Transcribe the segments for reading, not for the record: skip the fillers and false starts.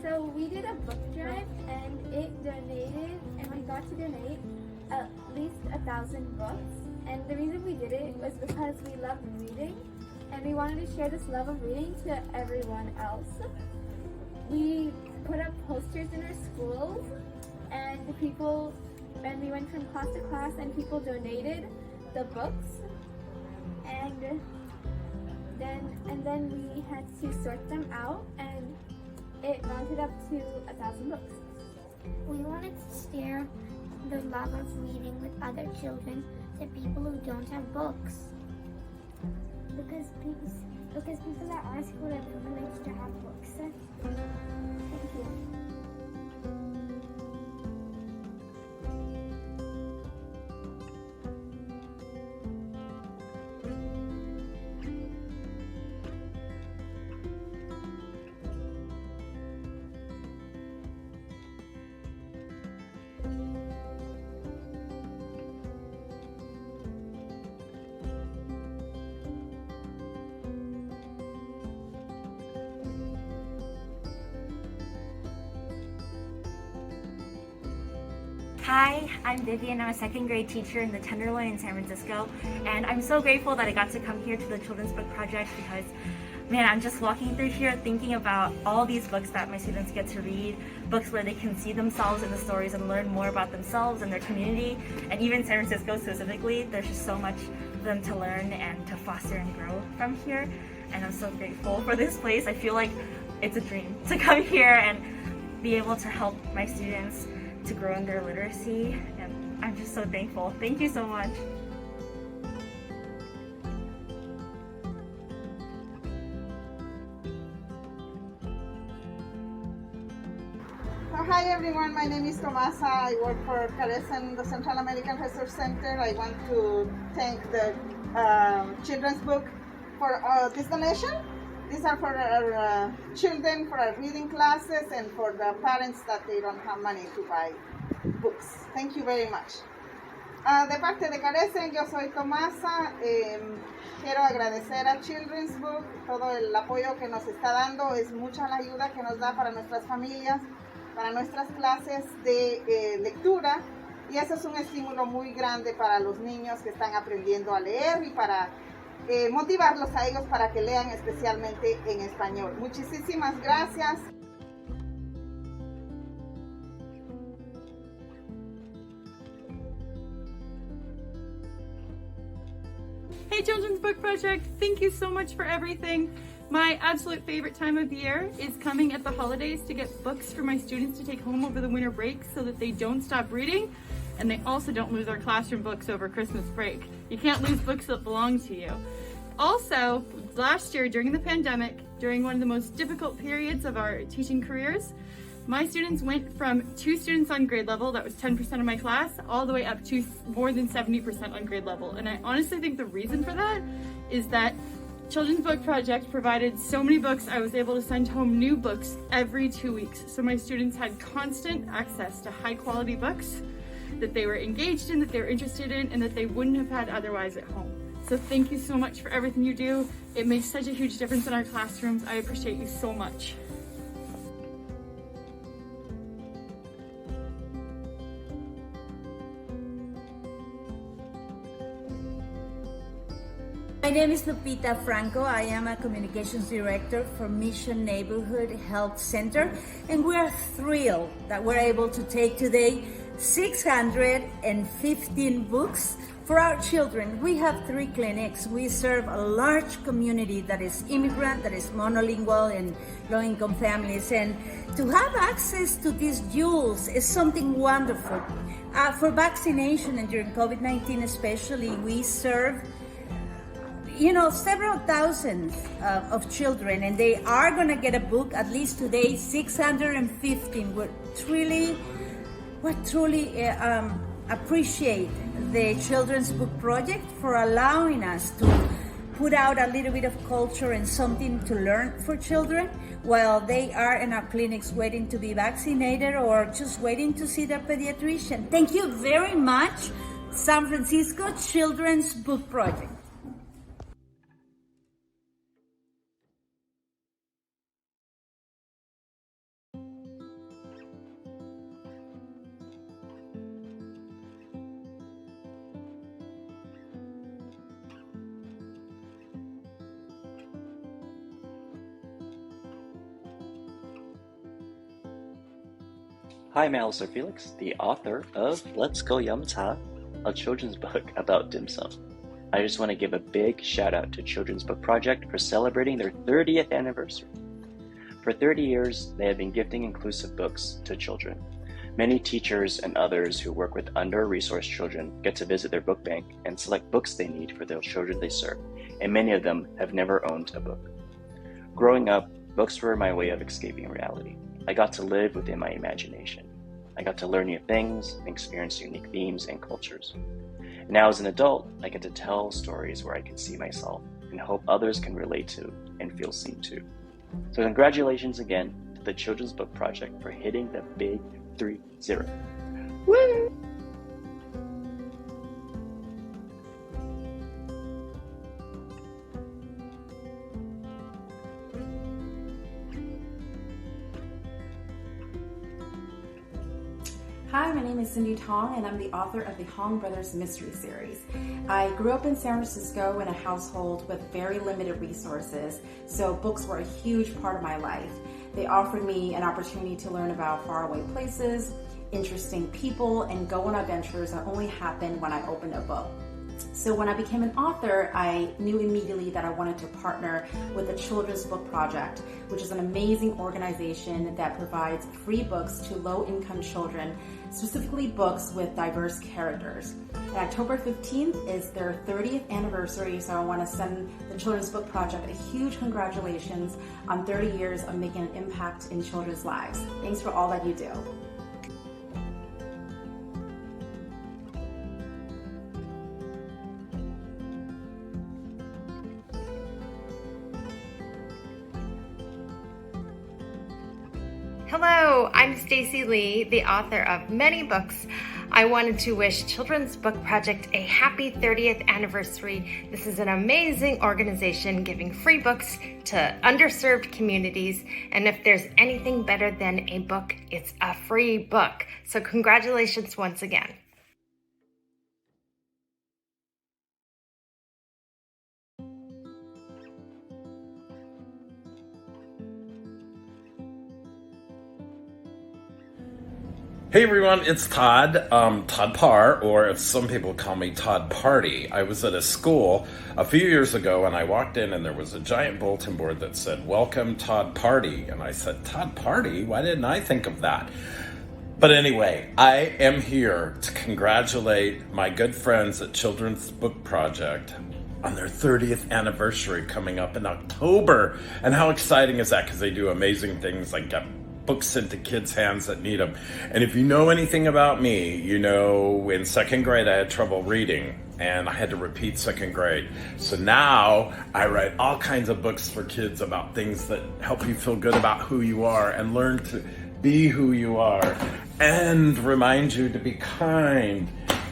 So we did a book drive and we got to donate at least 1,000 books. And the reason we did it was because we love reading and we wanted to share this love of reading to everyone else. We put up posters in our schools and we went from class to class and people donated the books and then we had to sort them out and it mounted up to 1,000 books. We wanted to share the love of reading with other children to people who don't have books. Because people at our school are privileged to have books. Thank you. Hi, I'm Vivian. I'm a second grade teacher in the Tenderloin in San Francisco, and I'm so grateful that I got to come here to the Children's Book Project because, man, I'm just walking through here thinking about all these books that my students get to read, books where they can see themselves in the stories and learn more about themselves and their community, and even San Francisco specifically. There's just so much for them to learn and to foster and grow from here, and I'm so grateful for this place. I feel like it's a dream to come here and be able to help my students to grow in their literacy, and I'm just so thankful. Thank you so much. Hi everyone, my name is Tomasa. I work for Carecen, the Central American Research Center. I want to thank the Children's Book for this donation. These are for our children, for our reading classes, and for the parents that they don't have money to buy books. Thank you very much. De parte de Carecen, yo soy Tomasa. Quiero agradecer a Children's Book todo el apoyo que nos está dando. Es mucha la ayuda que nos da para nuestras familias, para nuestras clases de lectura. Y eso es un estímulo muy grande para los niños que están aprendiendo a leer y para motivarlos a ellos para que lean especialmente en español. Muchísimas gracias. Hey Children's Book Project, thank you so much for everything. My absolute favorite time of year is coming at the holidays to get books for my students to take home over the winter break so that they don't stop reading and they also don't lose our classroom books over Christmas break. You can't lose books that belong to you. Also, last year during the pandemic, during one of the most difficult periods of our teaching careers, my students went from 2 students on grade level, that was 10% of my class, all the way up to more than 70% on grade level. And I honestly think the reason for that is that Children's Book Project provided so many books, I was able to send home new books every 2 weeks. So my students had constant access to high quality books that they were engaged in, that they were interested in, and that they wouldn't have had otherwise at home. So thank you so much for everything you do. It makes such a huge difference in our classrooms. I appreciate you so much. My name is Lupita Franco. I am a communications director for Mission Neighborhood Health Center, and we're thrilled that we're able to take today 615 books for our children. We have 3 clinics. We serve a large community that is immigrant, that is monolingual, and low-income families. And to have access to these jewels is something wonderful. For vaccination and during COVID-19 especially, we serve several thousands of children, and they are going to get a book at least today, 615. We truly appreciate the Children's Book Project for allowing us to put out a little bit of culture and something to learn for children while they are in our clinics waiting to be vaccinated or just waiting to see their pediatrician. Thank you very much, San Francisco Children's Book Project. Hi, I'm Alistair Felix, the author of Let's Go Yum Cha, a children's book about dim sum. I just want to give a big shout out to Children's Book Project for celebrating their 30th anniversary. For 30 years, they have been gifting inclusive books to children. Many teachers and others who work with under-resourced children get to visit their book bank and select books they need for the children they serve, and many of them have never owned a book. Growing up, books were my way of escaping reality. I got to live within my imagination. I got to learn new things and experience unique themes and cultures. Now as an adult, I get to tell stories where I can see myself and hope others can relate to and feel seen too. So congratulations again to the Children's Book Project for hitting the big 3-0. Woo! Hi, my name is Cindy Tong, and I'm the author of the Hong Brothers Mystery Series. I grew up in San Francisco in a household with very limited resources, so books were a huge part of my life. They offered me an opportunity to learn about faraway places, interesting people, and go on adventures that only happened when I opened a book. So when I became an author, I knew immediately that I wanted to partner with the Children's Book Project, which is an amazing organization that provides free books to low-income children, specifically books with diverse characters. And October 15th is their 30th anniversary, so I want to send the Children's Book Project a huge congratulations on 30 years of making an impact in children's lives. Thanks for all that you do. Hello, I'm Stacy Lee, the author of many books. I wanted to wish Children's Book Project a happy 30th anniversary. This is an amazing organization giving free books to underserved communities. And if there's anything better than a book, it's a free book. So congratulations once again. Hey everyone, it's Todd, Todd Parr, or if some people call me Todd Party. I was at a school a few years ago and I walked in and there was a giant bulletin board that said, "Welcome Todd Party." And I said, "Todd Party? Why didn't I think of that?" But anyway, I am here to congratulate my good friends at Children's Book Project on their 30th anniversary coming up in October. And how exciting is that? Because they do amazing things like get books into kids' hands that need them. And if you know anything about me, you know in second grade I had trouble reading and I had to repeat second grade. So now I write all kinds of books for kids about things that help you feel good about who you are and learn to be who you are and remind you to be kind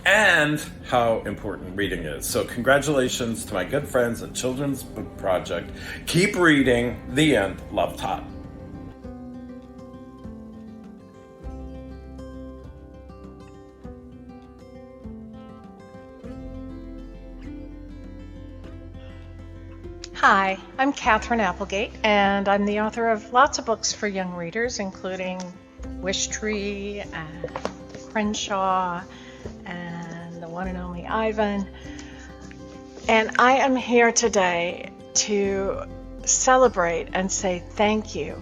and how important reading is. So congratulations to my good friends at Children's Book Project. Keep reading. The end. Love, Todd. Hi, I'm Catherine Applegate, and I'm the author of lots of books for young readers, including Wish Tree and Crenshaw and The One and Only Ivan. And I am here today to celebrate and say thank you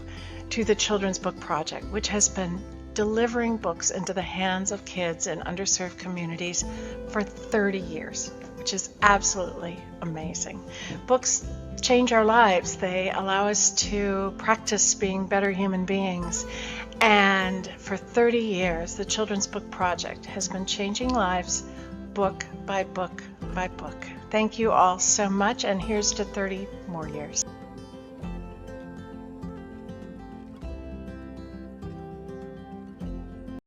to the Children's Book Project, which has been delivering books into the hands of kids in underserved communities for 30 years, which is absolutely amazing. Books change our lives. They allow us to practice being better human beings. And for 30 years, the Children's Book Project has been changing lives book by book by book. Thank you all so much, and here's to 30 more years.